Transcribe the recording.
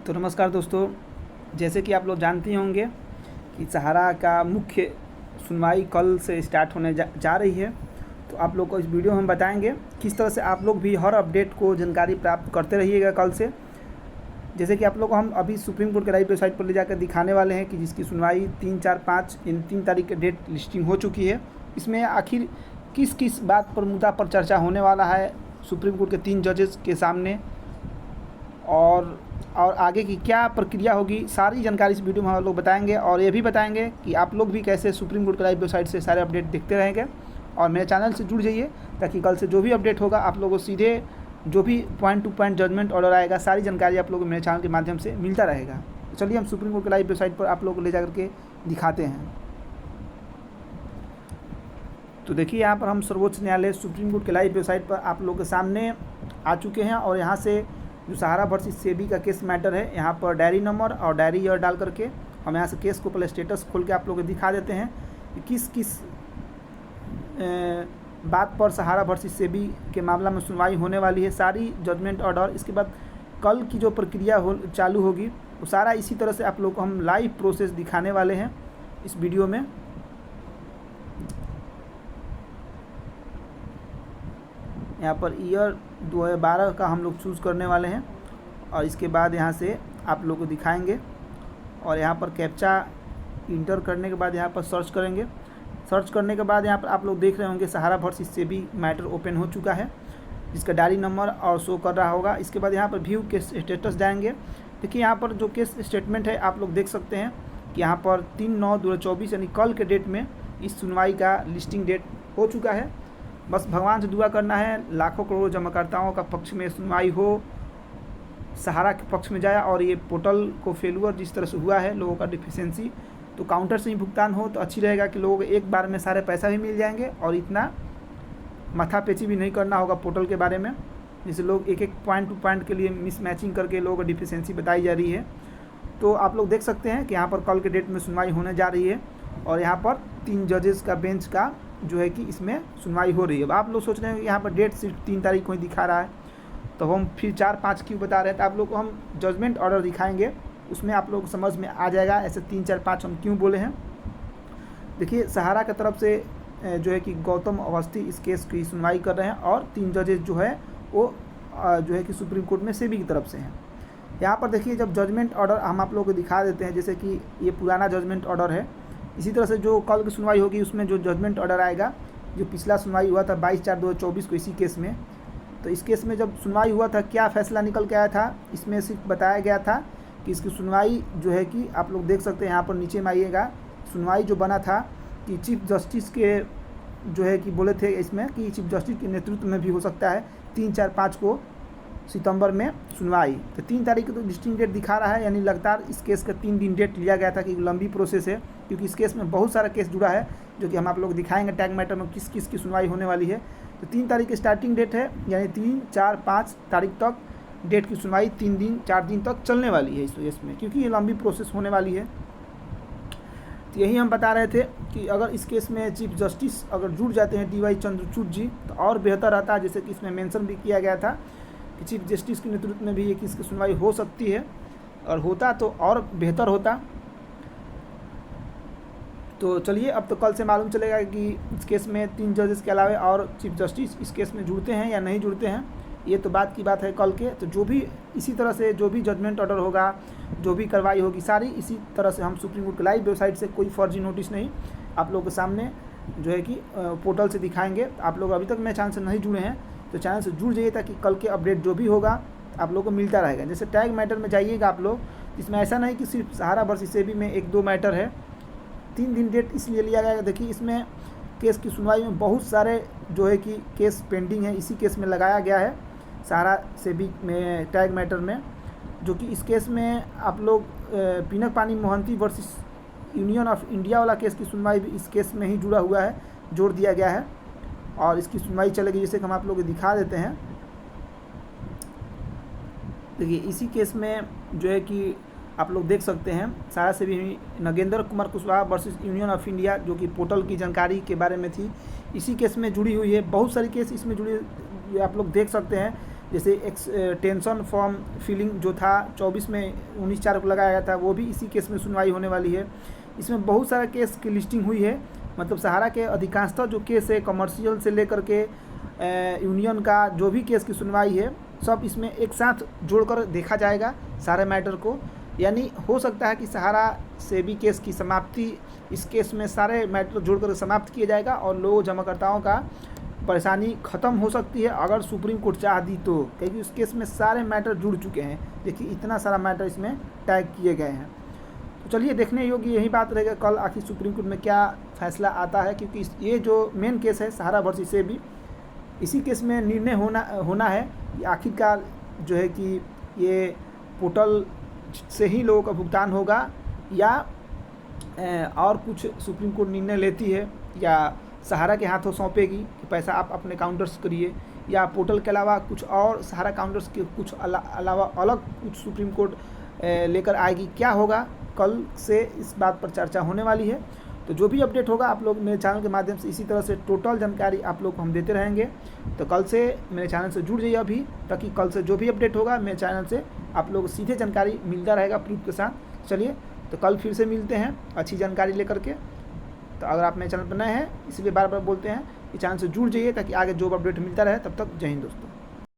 तो नमस्कार दोस्तों, जैसे कि आप लोग जानते ही होंगे कि सहारा का मुख्य सुनवाई कल से स्टार्ट होने जा रही है। तो आप लोग को इस वीडियो में हम बताएंगे किस तरह से आप लोग भी हर अपडेट को जानकारी प्राप्त करते रहिएगा कल से। जैसे कि आप लोग को हम अभी सुप्रीम कोर्ट के लाइव वेबसाइट पर ले जाकर दिखाने वाले हैं कि जिसकी सुनवाई 3, 4, 5 इन 3 तारीख के डेट लिस्टिंग हो चुकी है। इसमें आखिर किस किस बात पर मुद्दा पर चर्चा होने वाला है सुप्रीम कोर्ट के 3 जजेस के सामने, और आगे की क्या प्रक्रिया होगी, सारी जानकारी इस वीडियो में हम लोग बताएंगे। और ये भी बताएंगे कि आप लोग भी कैसे सुप्रीम कोर्ट के लाइव वेबसाइट से सारे अपडेट देखते रहेंगे और मेरे चैनल से जुड़ जाइए, ताकि कल से जो भी अपडेट होगा आप लोगों को सीधे जो भी point to point judgement order आएगा, सारी जानकारी आप लोगों को मेरे चैनल के माध्यम से मिलता रहेगा। तो चलिए हम सुप्रीम कोर्ट के लाइव वेबसाइट पर आप लोगों को ले जा करके दिखाते हैं। तो देखिए, यहाँ पर हम सर्वोच्च न्यायालय सुप्रीम कोर्ट के लाइव वेबसाइट पर आप लोगों के सामने आ चुके हैं। और यहाँ से जो सहारा वर्सेस सेबी का केस मैटर है, यहाँ पर डायरी नंबर और डायरी ईयर डाल करके हम यहाँ से केस को पहले स्टेटस खोल के आप लोगों को दिखा देते हैं कि किस किस बात पर सहारा वर्सेस सेबी के मामला में सुनवाई होने वाली है, सारी जजमेंट ऑर्डर। इसके बाद कल की जो प्रक्रिया चालू होगी वो सारा इसी तरह से आप लोग को हम लाइव प्रोसेस दिखाने वाले हैं इस वीडियो में। यहाँ पर ईयर 2012 का हम लोग चूज़ करने वाले हैं और इसके बाद यहाँ से आप लोग को दिखाएंगे। और यहाँ पर कैप्चा इंटर करने के बाद यहाँ पर सर्च करेंगे। सर्च करने के बाद यहाँ पर आप लोग देख रहे होंगे सहारा वर्सेस सेबी मैटर ओपन हो चुका है, जिसका डायरी नंबर और शो कर रहा होगा। इसके बाद यहाँ पर व्यू केस स्टेटस जाएंगे। देखिए, यहाँ पर जो केस स्टेटमेंट है आप लोग देख सकते हैं कि यहाँ पर 3/9/2024 यानी कल के डेट में इस सुनवाई का लिस्टिंग डेट हो चुका है। बस भगवान से दुआ करना है लाखों करोड़ों जमाकर्ताओं का पक्ष में सुनवाई हो, सहारा के पक्ष में जाए और ये पोर्टल को फेलुअर जिस तरह से हुआ है, लोगों का डिफिशेंसी, तो काउंटर से ही भुगतान हो तो अच्छी रहेगा कि लोगों को एक बार में सारे पैसा भी मिल जाएंगे और इतना माथापेची भी नहीं करना होगा पोर्टल के बारे में, जैसे लोग एक एक पॉइंट टू पॉइंट के लिए मिसमैचिंग करके लोगों को डिफिशेंसी बताई जा रही है। तो आप लोग देख सकते हैं कि यहाँ पर कल के डेट में सुनवाई होने जा रही है और यहाँ पर 3 जजेस का बेंच का जो है कि इसमें सुनवाई हो रही है। अब आप लोग सोच रहे हैं कि यहाँ पर डेट सिर्फ 3 तारीख को ही दिखा रहा है, तो हम फिर 4-5 क्यों बता रहे हैं। तो आप लोग को हम जजमेंट ऑर्डर दिखाएंगे, उसमें आप लोग को समझ में आ जाएगा ऐसे 3, 4, 5 हम क्यों बोले हैं। देखिए, सहारा की तरफ से जो है कि गौतम अवस्थी इस केस की सुनवाई कर रहे हैं और 3 जजेस जो है वो जो है कि सुप्रीम कोर्ट में सेबी की तरफ से हैं। यहाँ पर देखिए, जब जजमेंट ऑर्डर हम आप लोगों को दिखा देते हैं, जैसे कि ये पुराना जजमेंट ऑर्डर है, इसी तरह से जो कल की सुनवाई होगी उसमें जो जजमेंट ऑर्डर आएगा, जो पिछला सुनवाई हुआ था 22/4/2024 को इसी केस में, तो इस केस में जब सुनवाई हुआ था क्या फैसला निकल के आया था, इसमें सिर्फ बताया गया था कि इसकी सुनवाई जो है कि आप लोग देख सकते हैं, यहाँ पर नीचे में आइएगा, सुनवाई जो बना था कि चीफ जस्टिस के जो है कि बोले थे इसमें कि चीफ जस्टिस के नेतृत्व में भी हो सकता है 3, 4, 5 को सितंबर में सुनवाई। तो 3 तारीख को तो लिस्टिंग डेट दिखा रहा है, यानी लगातार इस केस का 3 दिन डेट लिया गया था कि लंबी प्रोसेस है, क्योंकि इस केस में बहुत सारा केस जुड़ा है जो कि हम आप लोग दिखाएंगे टैग मैटर में किस किस की सुनवाई होने वाली है। तो 3 तारीख की स्टार्टिंग डेट है, यानी 3, 4, 5 तारीख तक डेट की सुनवाई 3 दिन 4 दिन तक चलने वाली है इस केस में, क्योंकि ये लंबी प्रोसेस होने वाली है। तो यही हम बता रहे थे कि अगर इस केस में चीफ जस्टिस अगर जुड़ जाते हैं DY चंद्रचूड़ जी तो और बेहतर रहता है, जैसे कि इसमें मेंशन भी किया गया था कि चीफ जस्टिस के नेतृत्व में भी ये केस की सुनवाई हो सकती है, और होता तो और बेहतर होता। तो चलिए, अब तो कल से मालूम चलेगा कि इस केस में 3 जजेस के अलावा और चीफ जस्टिस इस केस में जुड़ते हैं या नहीं जुड़ते हैं, ये तो बात की बात है कल के। तो जो भी इसी तरह से जो भी जजमेंट ऑर्डर होगा, जो भी कार्रवाई होगी, सारी इसी तरह से हम सुप्रीम कोर्ट के लाइव वेबसाइट से, कोई फर्जी नोटिस नहीं, आप लोगों के सामने जो है कि पोर्टल से दिखाएंगे। आप लोग अभी तक मेरे चैनल से नहीं जुड़े हैं तो चैनल से जुड़ जाइए, ताकि कल के अपडेट जो भी होगा आप लोगों को मिलता रहेगा। जैसे टैग मैटर में जाइएगा आप लोग, इसमें ऐसा नहीं कि सिर्फ सहारा वर्सेस सेबी में 1-2 मैटर है, 3 दिन डेट इसलिए लिया गया है। देखिए, इसमें केस की सुनवाई में बहुत सारे जो है कि केस पेंडिंग है, इसी केस में लगाया गया है सहारा सेबी में टैग मैटर में, जो कि इस केस में आप लोग Pinakpani Mohanty versus Union of India वाला केस की सुनवाई भी इस केस में ही जुड़ा हुआ है, जोड़ दिया गया है और इसकी सुनवाई चलेगी, जैसे कि हम आप लोग को दिखा देते हैं। देखिए, इसी केस में जो है कि आप लोग देख सकते हैं सहारा से भी Nagendra Kumar Kushwaha versus Union of India, जो कि पोर्टल की जानकारी के बारे में थी, इसी केस में जुड़ी हुई है। बहुत सारी केस इसमें जुड़ी आप लोग देख सकते हैं जैसे एक्सटेंशन फॉर्म फिलिंग जो था 24 में 19/4 को लगाया गया था, वो भी इसी केस में सुनवाई होने वाली है। इसमें बहुत सारा केस की लिस्टिंग हुई है, मतलब सहारा के अधिकांशतः जो केस है कमर्शियल से लेकर के यूनियन का जो भी केस की सुनवाई है सब इसमें एक साथ जोड़कर देखा जाएगा सारे मैटर को। यानी हो सकता है कि सहारा से भी केस की समाप्ति इस केस में सारे मैटर जोड़कर समाप्त किया जाएगा और लोग जमाकर्ताओं का परेशानी ख़त्म हो सकती है अगर सुप्रीम कोर्ट चाह दी तो, क्योंकि उस केस में सारे मैटर जुड़ चुके हैं। देखिए इतना सारा मैटर इसमें टैग किए गए हैं। तो चलिए देखने योग्य यही बात रहेगा कल आखिर सुप्रीम कोर्ट में क्या फैसला आता है, क्योंकि ये जो मेन केस है सहारा वर्सेस सेबी, इसी केस में निर्णय होना है कि आखिरकार जो है कि ये पोर्टल से ही लोगों का भुगतान होगा या और कुछ सुप्रीम कोर्ट निर्णय लेती है या सहारा के हाथों सौंपेगी कि पैसा आप अपने काउंटर्स करिए, या पोर्टल के अलावा कुछ और सहारा काउंटर्स के कुछ अलावा अलग कुछ सुप्रीम कोर्ट लेकर आएगी। क्या होगा कल से इस बात पर चर्चा होने वाली है। तो जो भी अपडेट होगा आप लोग मेरे चैनल के माध्यम से इसी तरह से टोटल जानकारी आप लोग को हम देते रहेंगे। तो कल से मेरे चैनल से जुड़ जाइए अभी, ताकि कल से जो भी अपडेट होगा मेरे चैनल से आप लोग सीधे जानकारी मिलता रहेगा प्रूफ के साथ। चलिए तो कल फिर से मिलते हैं अच्छी जानकारी लेकर के। तो अगर आप मेरे चैनल पर नए हैं इसलिए बार बार बोलते हैं कि चैनल से जुड़ जाइए ताकि आगे जो अपडेट मिलता रहे। तब तक जय हिंद दोस्तों।